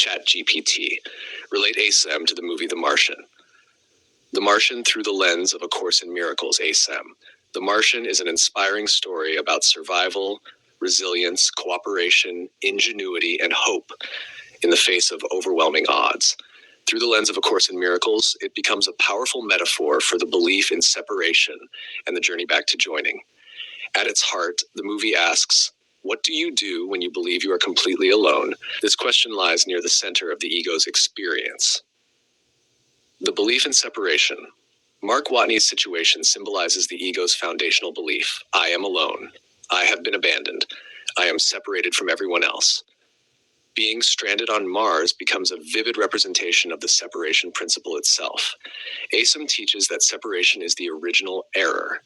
ChatGPT. Relate ACIM to the movie The Martian. The Martian through the lens of A Course in Miracles, ACIM. The Martian is an inspiring story about survival, resilience, cooperation, ingenuity, and hope in the face of overwhelming odds. Through the lens of A Course in Miracles, it becomes a powerful metaphor for the belief in separation and the journey back to joining. At its heart, the movie asks, what do you do when you believe you are completely alone? This question lies near the center of the ego's experience. The belief in separation. Mark Watney's situation symbolizes the ego's foundational belief. I am alone. I have been abandoned. I am separated from everyone else. Being stranded on Mars becomes a vivid representation of the separation principle itself. ACIM teaches that separation is the original error.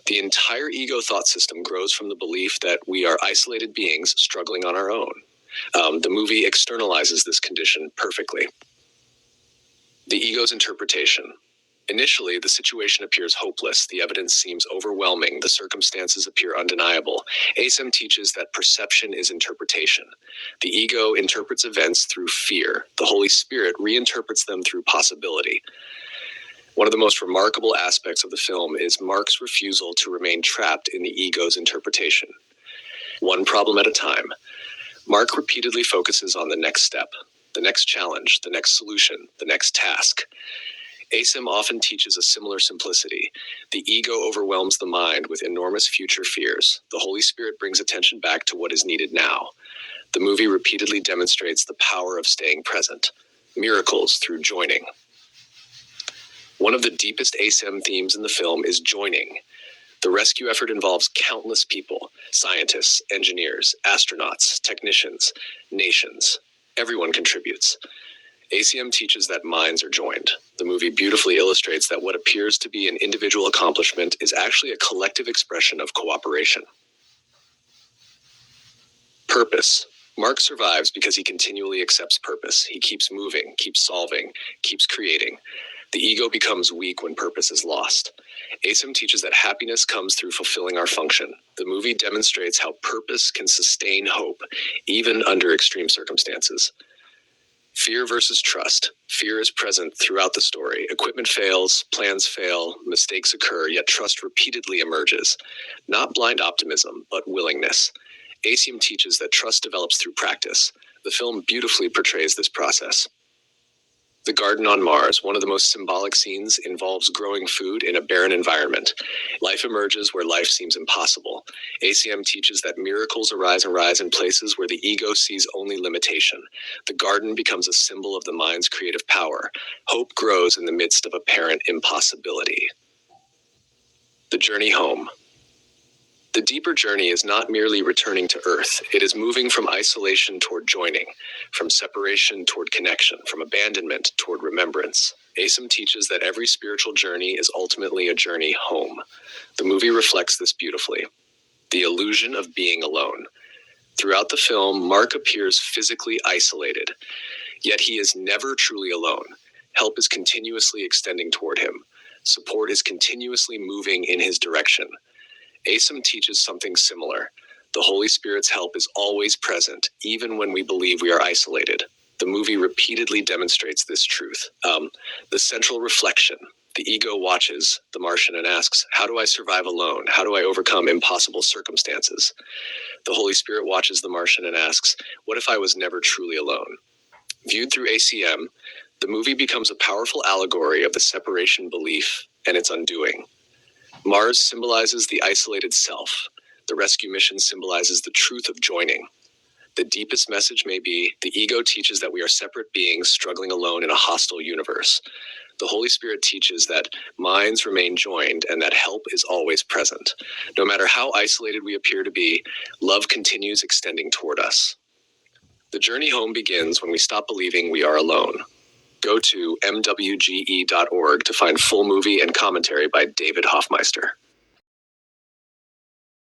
The entire ego thought system grows from the belief that we are isolated beings struggling on our own. The movie externalizes this condition perfectly. The ego's interpretation. Initially, the situation appears hopeless, the evidence seems overwhelming, the circumstances appear undeniable. ACIM teaches that perception is interpretation. The ego interprets events through fear. The Holy Spirit reinterprets them through possibility. One of the most remarkable aspects of the film is Mark's refusal to remain trapped in the ego's interpretation. One problem at a time. Mark repeatedly focuses on the next step, the next challenge, the next solution, the next task. ACIM often teaches a similar simplicity. The ego overwhelms the mind with enormous future fears. The Holy Spirit brings attention back to what is needed now. The movie repeatedly demonstrates the power of staying present. Miracles through joining. One of the deepest ACIM themes in the film is joining. The rescue effort involves countless people, scientists, engineers, astronauts, technicians, nations. Everyone contributes. ACIM teaches that minds are joined. The movie beautifully illustrates that what appears to be an individual accomplishment is actually a collective expression of cooperation. Purpose. Mark survives because he continually accepts purpose. He keeps moving, keeps solving, keeps creating. The ego becomes weak when purpose is lost. ACIM teaches that happiness comes through fulfilling our function. The movie demonstrates how purpose can sustain hope, even under extreme circumstances. Fear versus trust. Fear is present throughout the story. Equipment fails, plans fail, mistakes occur, yet trust repeatedly emerges. Not blind optimism, but willingness. ACIM teaches that trust develops through practice. The film beautifully portrays this process. The Garden on Mars, one of the most symbolic scenes, involves growing food in a barren environment. Life emerges where life seems impossible. ACIM teaches that miracles arise in places where the ego sees only limitation. The garden becomes a symbol of the mind's creative power. Hope grows in the midst of apparent impossibility. The journey home. The deeper journey is not merely returning to Earth. It is moving from isolation toward joining, from separation toward connection, from abandonment toward remembrance. ACIM teaches that every spiritual journey is ultimately a journey home. The movie reflects this beautifully. The illusion of being alone. Throughout the film, Mark appears physically isolated, yet he is never truly alone. Help is continuously extending toward him. Support is continuously moving in his direction. ACIM teaches something similar. The Holy Spirit's help is always present, even when we believe we are isolated. The movie repeatedly demonstrates this truth. The central reflection. The ego watches the Martian and asks, how do I survive alone? How do I overcome impossible circumstances? The Holy Spirit watches the Martian and asks, what if I was never truly alone? Viewed through ACIM, the movie becomes a powerful allegory of the separation belief and its undoing. Mars symbolizes the isolated self. The rescue mission symbolizes the truth of joining. The deepest message may be, the ego teaches that we are separate beings struggling alone in a hostile universe. The Holy Spirit teaches that minds remain joined and that help is always present. No matter how isolated we appear to be, love continues extending toward us. The journey home begins when we stop believing we are alone. Go to mwge.org to find full movie and commentary by David Hoffmeister.